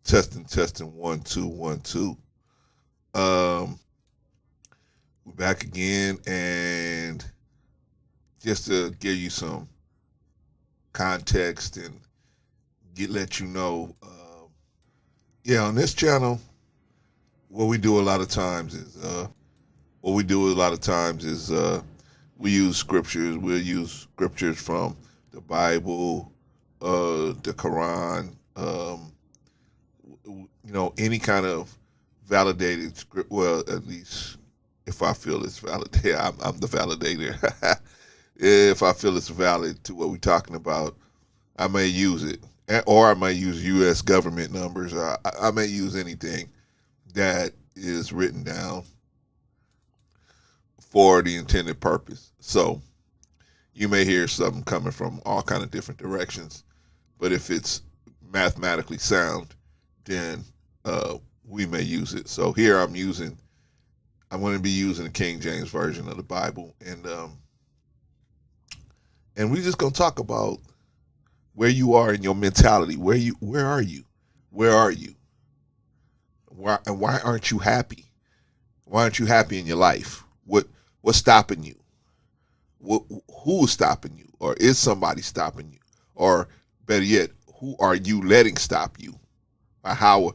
Testing, 1 2 1 2. We're back again, and just to give you some context and let you know, yeah, on this channel, what we do a lot of times is we use scriptures. We'll use scriptures from the Bible, the Quran, any kind of validated script. Well, at least if I feel it's validated, I'm the validator. If I feel it's valid to what we're talking about, I may use it, or I may use U.S. government numbers. I may use anything that is written down for the intended purpose. So you may hear something coming from all kind of different directions, but if it's mathematically sound, then we may use it. So here I'm going to be using the King James version of the Bible, and we're just going to talk about where you are in your mentality. Where are you? Where are you? Why aren't you happy? Why aren't you happy in your life? What's stopping you? Who is stopping you? Or is somebody stopping you? Or better yet, who are you letting stop you? How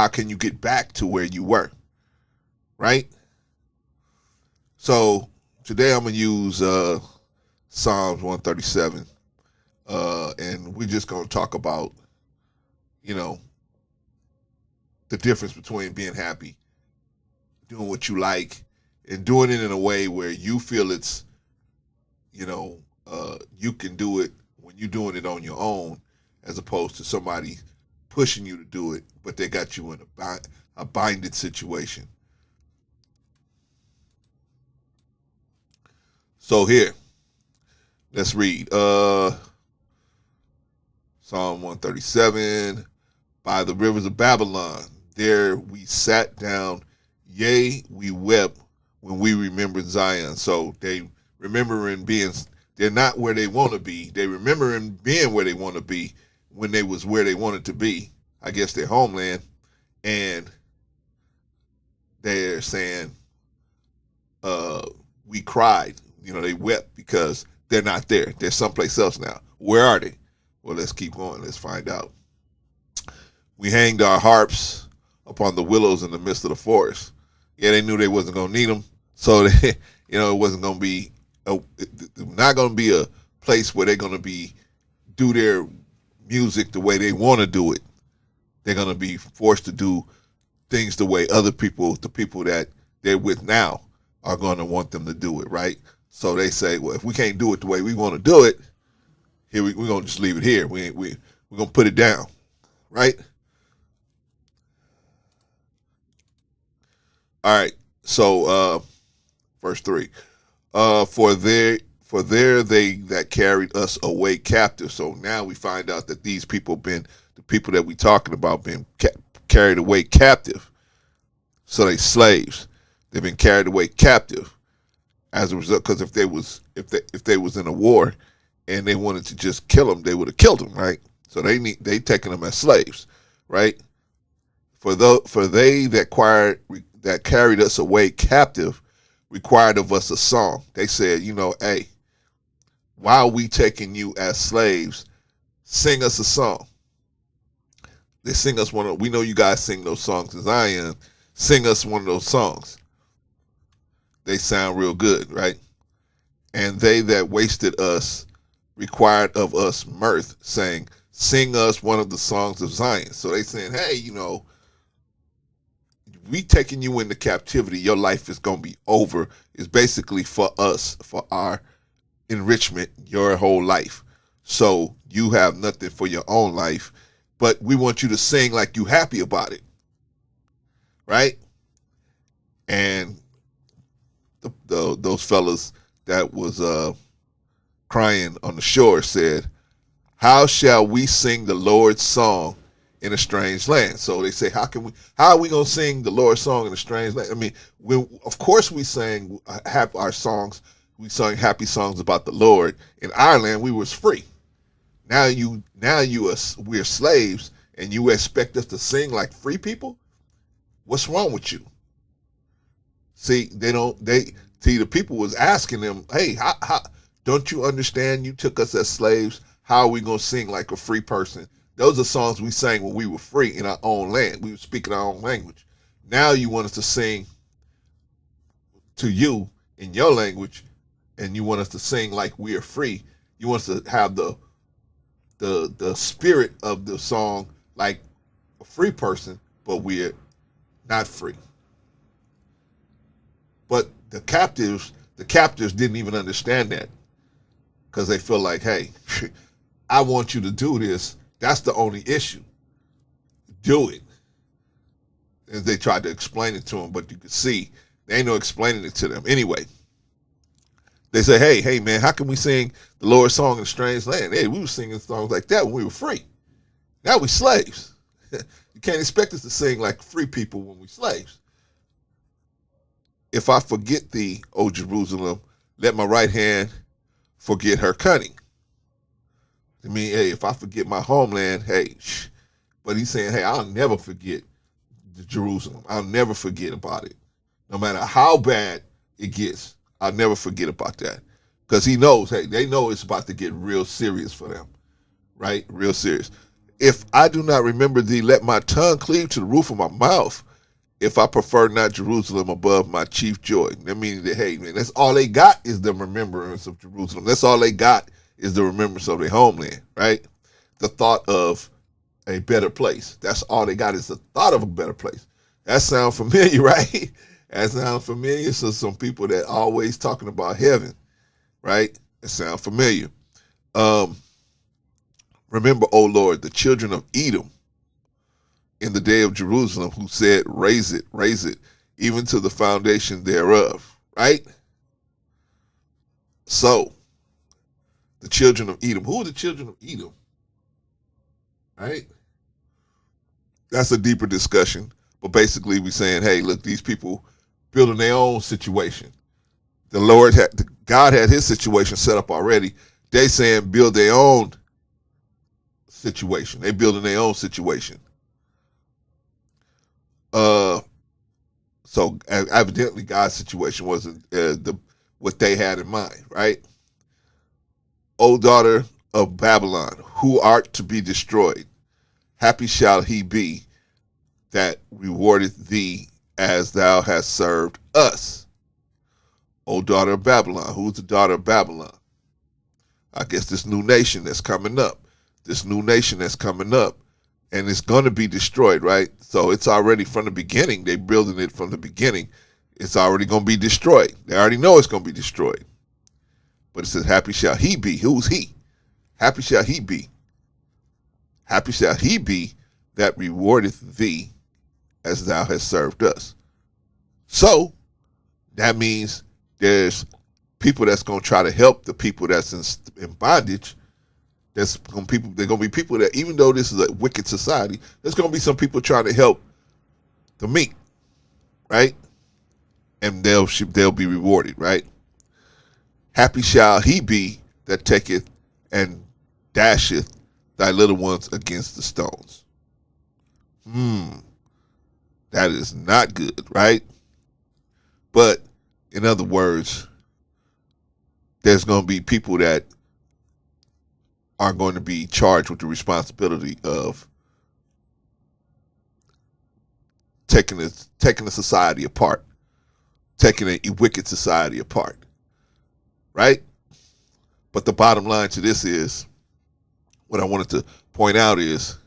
can you get back to where you were? Right? So today I'm going to use Psalms 137, and we're just going to talk about, the difference between being happy, doing what you like, and doing it in a way where you feel it's, you can do it when you're doing it on your own, as opposed to somebody pushing you to do it, but they got you in a binded situation. So here, let's read Psalm 137. By the rivers of Babylon, there we sat down, yea, we wept when we remembered Zion. So they're not where they want to be. They remembering being where they want to be when they was where they wanted to be, I guess their homeland. And they're saying, we cried. They wept because they're not there. They're someplace else now. Where are they? Well, let's keep going. Let's find out. We hanged our harps upon the willows in the midst of the forest. Yeah, they knew they wasn't going to need them. So, it wasn't going to be, not going to be a place where they're going to do their music the way they want to do it. They're going to be forced to do things the way the people that they're with now are going to want them to do it, right? So they say, well, if we can't do it the way we want to do it, here we're going to just leave it here. We're going to put it down, right? All right. So verse 3. For there they that carried us away captive. So now we find out that these people the people that we talking about, been carried away captive. So they slaves. They've been carried away captive as a result. Because if they was in a war and they wanted to just kill them, they would have killed them, right? So they taking them as slaves, right? For they that carried us away captive required of us a song. They said, hey, while we taking you as slaves, sing us a song. They sing us we know you guys sing those songs in Zion. Sing us one of those songs. They sound real good, right? And they that wasted us required of us mirth, saying, sing us one of the songs of Zion. So they saying, hey, we taking you into captivity. Your life is going to be over. It's basically for us, for our enrichment, your whole life. So you have nothing for your own life, but we want you to sing like you happy about it, right? And those fellas that was crying on the shore said, how shall we sing the Lord's song in a strange land? So they say, how are we going to sing the Lord's song in a strange land? I mean, of course we sang our songs. We sang happy songs about the Lord. In our land, we was free. Now we're slaves, and you expect us to sing like free people? What's wrong with you? See, the people was asking them, hey, how don't you understand you took us as slaves? How are we going to sing like a free person? Those are songs we sang when we were free in our own land. We were speaking our own language. Now you want us to sing to you in your language, and you want us to sing like we are free. You want us to have the spirit of the song like a free person, but we're not free. But the captives didn't even understand that, because they feel like, hey, I want you to do this. That's the only issue. Do it. And they tried to explain it to them, but you could see they ain't no explaining it to them. Anyway, they say, hey, man, how can we sing the Lord's song in a strange land? Hey, we were singing songs like that when we were free. Now we slaves. You can't expect us to sing like free people when we slaves. If I forget thee, O Jerusalem, let my right hand forget her cunning. I mean, hey, if I forget my homeland, hey, but he's saying, hey, I'll never forget Jerusalem. I'll never forget about it. No matter how bad it gets, I'll never forget about that. Because he knows, hey, they know it's about to get real serious for them, right? Real serious. If I do not remember thee, let my tongue cleave to the roof of my mouth. If I prefer not Jerusalem above my chief joy. That means that, hey, man, that's all they got is the remembrance of Jerusalem. That's all they got is the remembrance of their homeland, right? The thought of a better place. That's all they got is the thought of a better place. That sounds familiar, right? That sounds familiar to some people that always talking about heaven, right? It sounds familiar. Remember, O Lord, the children of Edom in the day of Jerusalem, who said, raise it, even to the foundation thereof, right? So, the children of Edom. Who are the children of Edom? Right? That's a deeper discussion. But basically, we're saying, hey, look, these people building their own situation. God had his situation set up already. They saying build their own situation. They building their own situation. So evidently God's situation wasn't what they had in mind, right? O daughter of Babylon, who art to be destroyed, happy shall he be that rewardeth thee as thou hast served us. O daughter of Babylon. Who's the daughter of Babylon? I guess this new nation that's coming up. And it's going to be destroyed, right? So it's already from the beginning. They're building it from the beginning. It's already going to be destroyed. They already know it's going to be destroyed. But it says, happy shall he be. Who's he? Happy shall he be. Happy shall he be that rewardeth thee as thou hast served us. So that means there's people that's going to try to help the people that's in bondage. They're going to be people that, even though this is a wicked society, there's going to be some people trying to help the meek, right? And they'll be rewarded, right? Happy shall he be that taketh and dasheth thy little ones against the stones. That is not good, right? But in other words, there's going to be people that are going to be charged with the responsibility of taking a society apart, taking a wicked society apart, right? But the bottom line to this is, what I wanted to point out is,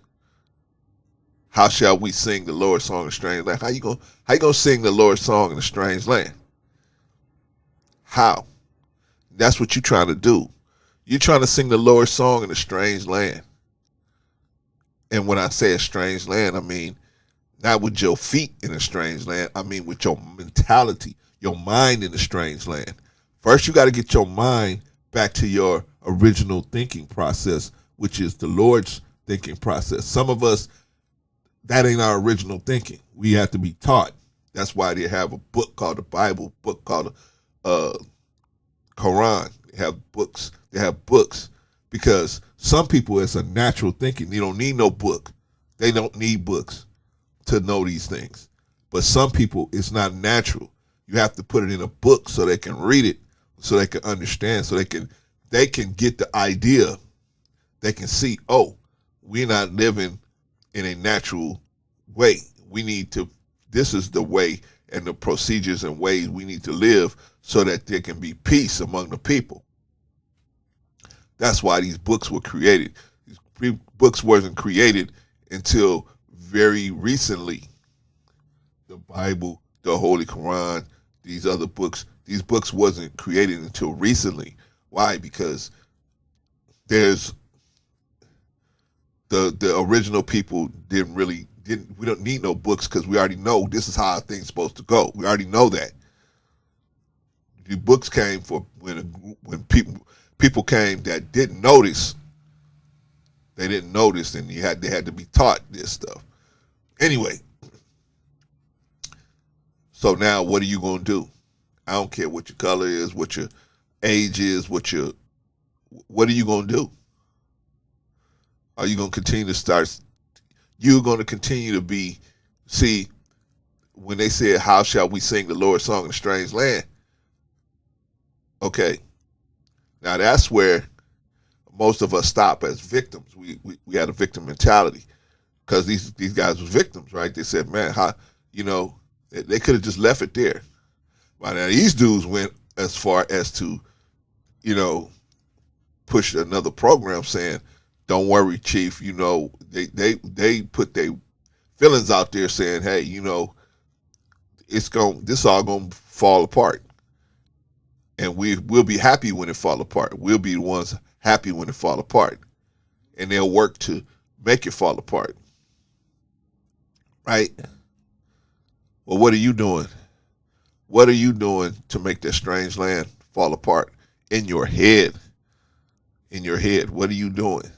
how shall we sing the Lord's song in a strange land? How you gonna sing the Lord's song in a strange land? How? That's what you're trying to do. You're trying to sing the Lord's song in a strange land. And when I say a strange land, I mean not with your feet in a strange land. I mean with your mentality, your mind in a strange land. First, you got to get your mind back to your original thinking process, which is the Lord's thinking process. Some of us, that ain't our original thinking. We have to be taught. That's why they have a book called the Bible, a book called Quran. They have books because some people, it's a natural thinking. You don't need no book They don't need books to know these things. But some people, it's not natural. You have to put it in a book so they can read it, so they can understand, so they can get the idea. They can see, oh, we're not living in a natural way. We need to, this is the way and the procedures and ways we need to live so that there can be peace among the people. That's why these books were created. These books wasn't created until very recently. The Bible, the Holy Quran, these other books, these books wasn't created until recently. Why? Because there's the original people we don't need no books because we already know this is how things supposed to go. We already know that. The books came for when people came that didn't notice. They didn't notice, and they had to be taught this stuff. Anyway, so now what are you gonna do? I don't care what your color is, what your age is, what are you gonna do? Are you gonna continue to start? You're gonna continue to be. See, when they said, "How shall we sing the Lord's song in a strange land?" Okay, now that's where most of us stop as victims. We had a victim mentality because these guys were victims, right? They said, "Man, how they could have just left it there." But now these dudes went as far as to push another program saying, "Don't worry, Chief. They put their feelings out there saying, hey, this all gonna fall apart, and we'll be happy when it fall apart. We'll be the ones happy when it fall apart, and they'll work to make it fall apart." Right? Well, what are you doing? What are you doing to make that strange land fall apart in your head? In your head, what are you doing?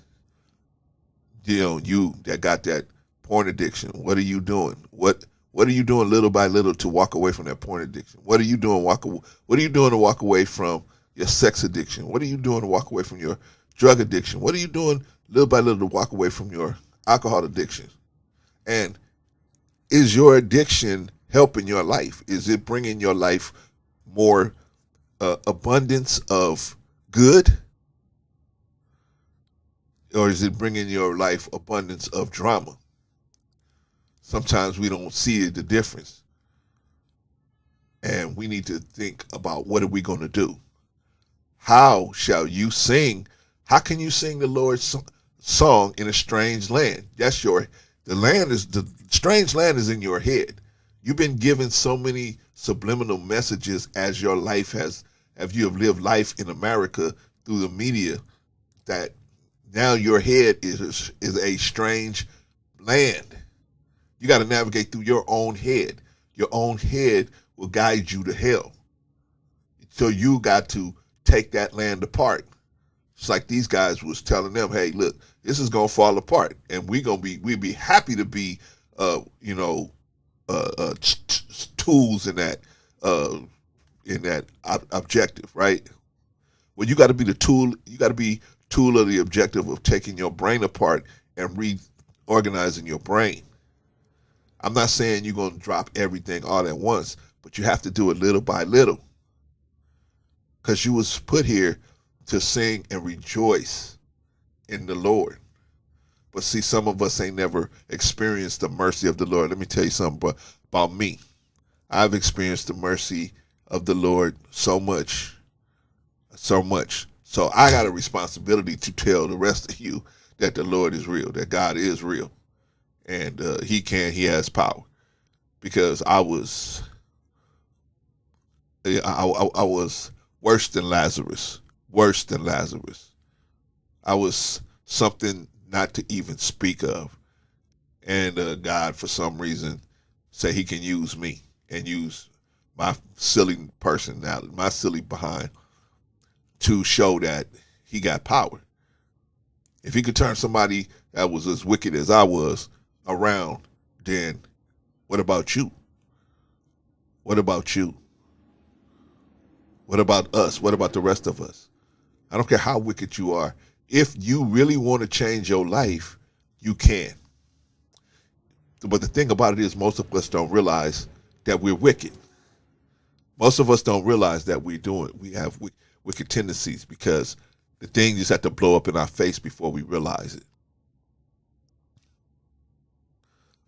You that got that porn addiction, what are you doing? What are you doing little by little to walk away from that porn addiction? What are you doing? What are you doing to walk away from your sex addiction? What are you doing to walk away from your drug addiction? What are you doing little by little to walk away from your alcohol addiction? And is your addiction helping your life? Is it bringing your life more abundance of good? Or is it bringing your life abundance of drama? Sometimes we don't see the difference. And we need to think about, what are we going to do? How shall you sing? How can you sing the Lord's song in a strange land? The strange land is in your head. You've been given so many subliminal messages as your life as you have lived life in America through the media, that now your head is a strange land. You got to navigate through your own head. Your own head will guide you to hell. So you got to take that land apart. It's like these guys was telling them, "Hey, look, this is gonna fall apart, and we'd be happy to be, tools in that objective, right? Well, you got to be the tool. You got to be tool of the objective of taking your brain apart and reorganizing your brain. I'm not saying you're going to drop everything all at once, but you have to do it little by little, because you was put here to sing and rejoice in the Lord. But see, some of us ain't never experienced the mercy of the Lord. Let me tell you something about me. I've experienced the mercy of the Lord so much. So I got a responsibility to tell the rest of you that the Lord is real, that God is real, and He has power. Because I was worse than Lazarus. I was something not to even speak of. And God, for some reason, said He can use me and use my silly personality, my silly behind, to show that He got power. If He could turn somebody that was as wicked as I was around, then what about you? What about you? What about us? What about the rest of us? I don't care how wicked you are. If you really want to change your life, you can. But the thing about it is most of us don't realize that we're wicked. Most of us don't realize that we have wicked tendencies, because the thing just had to blow up in our face before we realize it.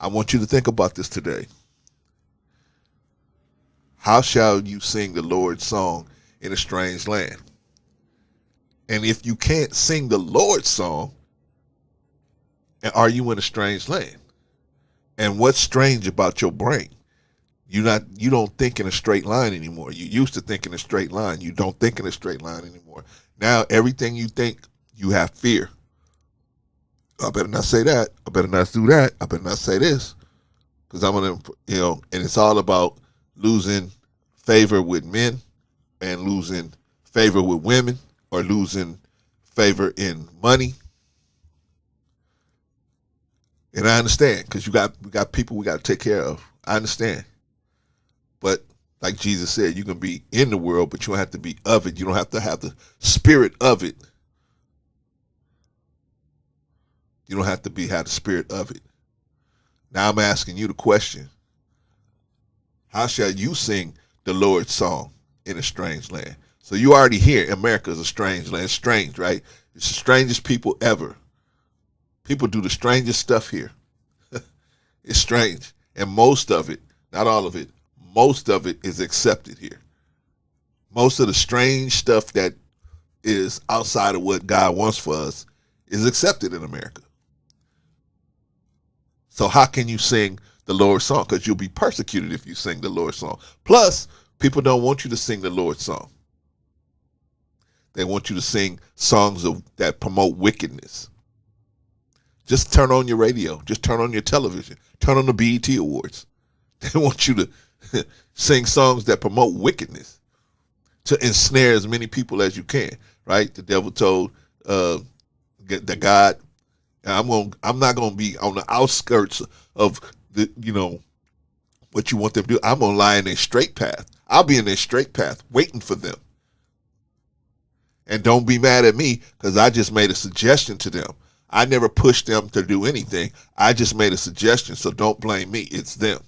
I want you to think about this today. How shall you sing the Lord's song in a strange land? And if you can't sing the Lord's song, are you in a strange land? And what's strange about your brain? You don't think in a straight line anymore. You used to think in a straight line. You don't think in a straight line anymore. Now everything you think, you have fear. I better not say that. I better not do that. I better not say this, because I'm gonna, and it's all about losing favor with men and losing favor with women, or losing favor in money. And I understand, because we got people we got to take care of. I understand. But like Jesus said, you can be in the world, but you don't have to be of it. You don't have to have the spirit of it. You don't have to have the spirit of it. Now I'm asking you the question. How shall you sing the Lord's song in a strange land? So you already hear America is a strange land. It's strange, right? It's the strangest people ever. People do the strangest stuff here. It's strange. And most of it, not all of it, most of it is accepted here. Most of the strange stuff that is outside of what God wants for us is accepted in America. So how can you sing the Lord's song? Because you'll be persecuted if you sing the Lord's song. Plus, people don't want you to sing the Lord's song. They want you to sing songs that promote wickedness. Just turn on your radio. Just turn on your television. Turn on the BET Awards. They want you to sing songs that promote wickedness, to ensnare as many people as you can, right? The devil told the God, I'm not gonna be on the outskirts of the what you want them to do. I'm gonna lie in their straight path. I'll be in their straight path waiting for them. And don't be mad at me, because I just made a suggestion to them. I never pushed them to do anything. I just made a suggestion, so don't blame me. It's them.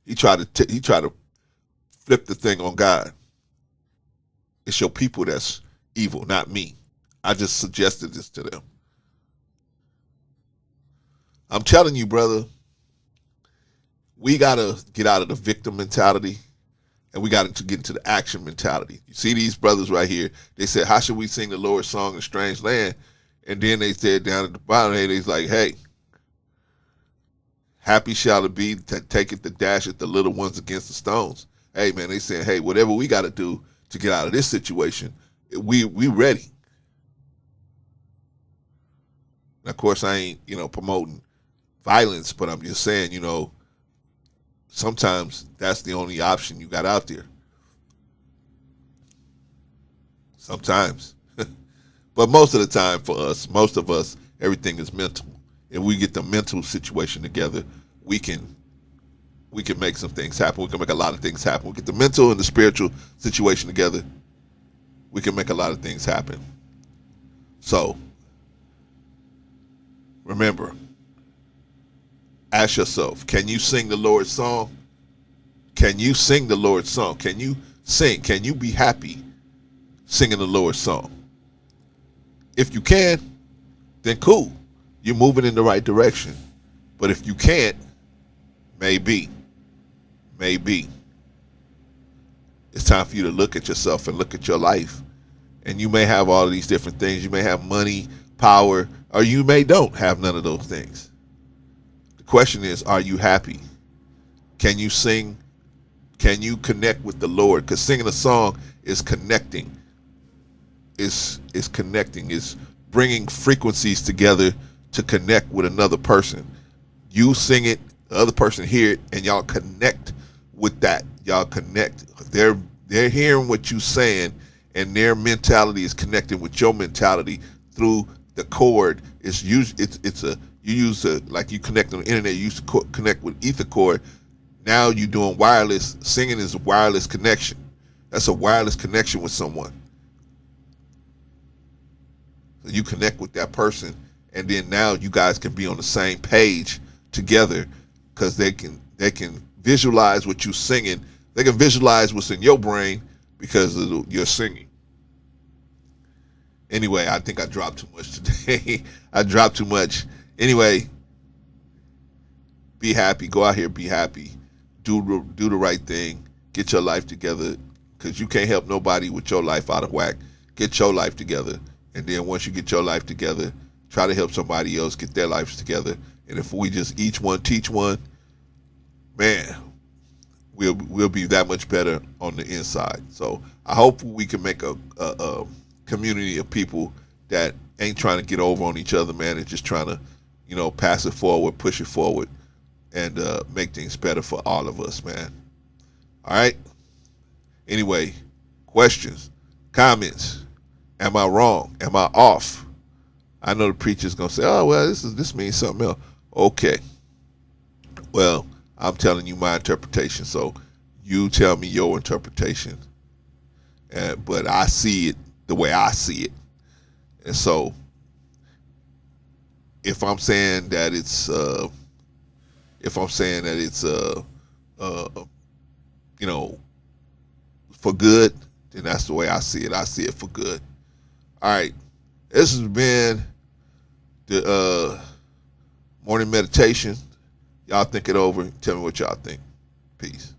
He tried to flip the thing on God. It's your people that's evil, not me. I just suggested this to them. I'm telling you, brother, we got to get out of the victim mentality, and we got to get into the action mentality. You see these brothers right here. They said, how should we sing the Lord's song in a strange land? And then they said down at the bottom, they's like, hey, happy shall it be that taketh the dash at the little ones against the stones. Hey, man, they saying, hey, whatever we got to do to get out of this situation, we ready. And of course, I ain't, promoting violence, but I'm just saying, sometimes that's the only option you got out there. Sometimes. But most of the time for us, most of us, everything is mental. If we get the mental situation together, we can make some things happen. We can make a lot of things happen. We get the mental and the spiritual situation together, we can make a lot of things happen. So, remember, ask yourself, can you sing the Lord's song? Can you sing the Lord's song? Can you sing? Can you be happy singing the Lord's song? If you can, then cool. You're moving in the right direction. But if you can't, maybe it's time for you to look at yourself and look at your life. And you may have all of these different things. You may have money, power, or you may don't have none of those things. The question is, are you happy? Can you sing? Can you connect with the Lord? Because singing a song is connecting. Is connecting. Is bringing frequencies together to connect with another person. You sing it, the other person hear it, and y'all connect with that. Y'all connect. They're hearing what you're saying, and their mentality is connecting with your mentality through the cord. Like you connect on the internet. You used to connect with ether cord. Now you're doing wireless. Singing is a wireless connection. That's a wireless connection with someone. So you connect with that person, and then now you guys can be on the same page together because they can visualize what you're singing. They can visualize what's in your brain because of your singing. Anyway, I think I dropped too much today. I dropped too much. Anyway, be happy. Go out here, be happy. Do the right thing. Get your life together because you can't help nobody with your life out of whack. Get your life together. And then once you get your life together, try to help somebody else get their lives together. And if we just each one teach one, man, we'll be that much better on the inside. So I hope we can make a community of people that ain't trying to get over on each other, man, and just trying to, pass it forward, push it forward, and make things better for all of us, man. All right? Anyway, questions, comments. Am I wrong? Am I off? I know the preacher's going to say, oh, well, this means something else. Okay. Well, I'm telling you my interpretation, so you tell me your interpretation. But I see it the way I see it. And so if I'm saying that it's for good, then that's the way I see it. I see it for good. All right. This has been the morning meditation. Y'all think it over. Tell me what y'all think. Peace.